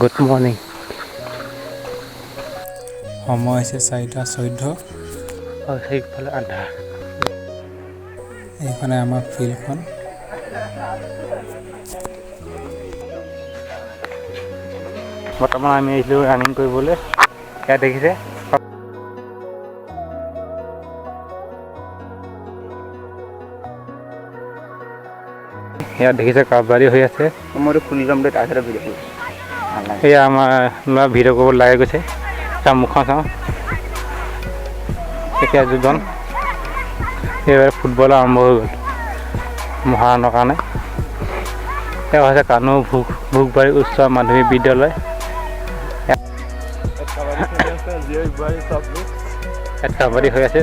Good morning. সময় হৈছে 4:14। সেইফালে আন্ধাৰ। এইখনে আমাৰ ফিল্ডখন। বৰ্তমান আমি আহিছিলোঁ ৰানিং কৰিবলৈ। ইয়াত দেখিছে কাবাডী হৈ আছে। মইতো খুলি যাম দেই, তাৰপিছতে ভিডিঅ' সেয়া আমাৰ ল'ৰা ভিডিঅ' কৰিব লাগে গৈছে। তাৰ মুখখন চাওঁ। এতিয়া দুজন এইবাৰ ফুটবল আৰম্ভ হৈ গ'ল মহাৰণৰ কাৰণে। এয়া হৈছে কানৈ ভোগবাৰী উচ্চ মাধ্যমিক বিদ্যালয়। ইয়াত কাবাডী হৈ আছে।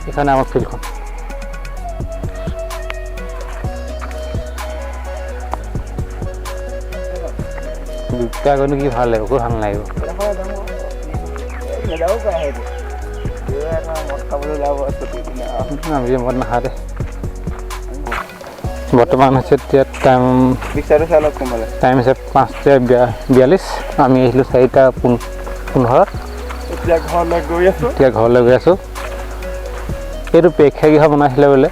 এইখানে আমার ফিল্ডখন। দুটা গ'লে কি ভাল লাগিব, খুব ভাল লাগিব। আমি মদ নাখাওঁ। বৰ্তমান হৈছে এতিয়া টাইম হৈছে 5:42। আমি আহিছিলোঁ 4:15। এতিয়া ঘৰলৈ গৈ আছোঁ। এইটো প্ৰেক্ষাগৃহ বনাইছিলে বোলে,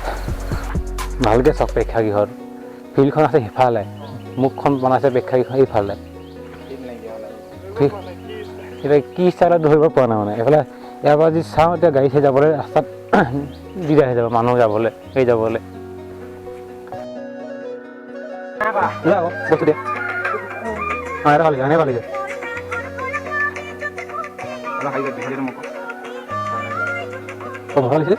ভালকৈ চাওক প্ৰেক্ষাগৃহত। ফিল্ডখন আছে সিফালে, মুখখন বনাইছে প্ৰেক্ষাগৃহ সিফালে। এতিয়া কি ষ্টাইলত ধৰিব পৰা নাই মানে। এইফালে ইয়াৰ পৰা যদি চাওঁ এতিয়া গাড়ী চাড়ী যাবলৈ ৰাস্তাত দিগদাৰ হৈ যাব, মানুহ যাবলৈ যাবলৈ। বস্তু দিয়া অঁ এটা ভালিছে এনেই ভালিছে। ভালিছে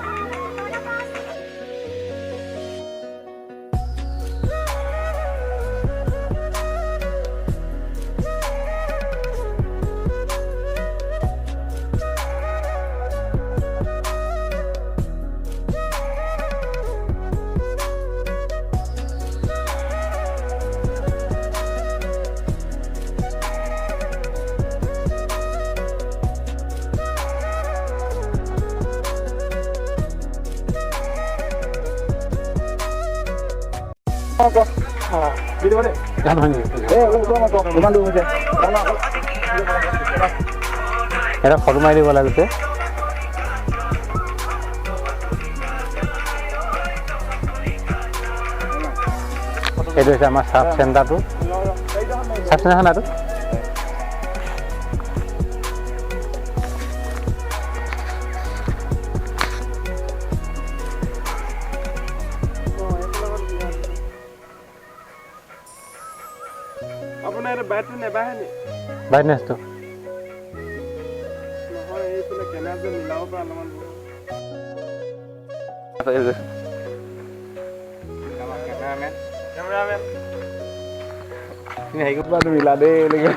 এটা ফটো মাৰি দিব লাগিছে। এইটো হৈছে আমাৰ চাব চেণ্টাৰটো। চাব চেণ্টাৰটো আপোনাৰ বাইকটো নেবাহে নি? ব্ৰাইটনেছটো নহয়, এইফালে কেমেৰা যে মিলাব পৰা অলপমান কেমেৰামেন মিলা দেই এনেকৈ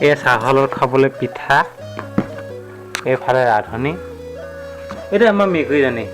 এই চাহৰ লগত খাবলৈ পিঠা, এইফালে ৰান্ধনি। এইটো আমাৰ মেকুৰীজনী।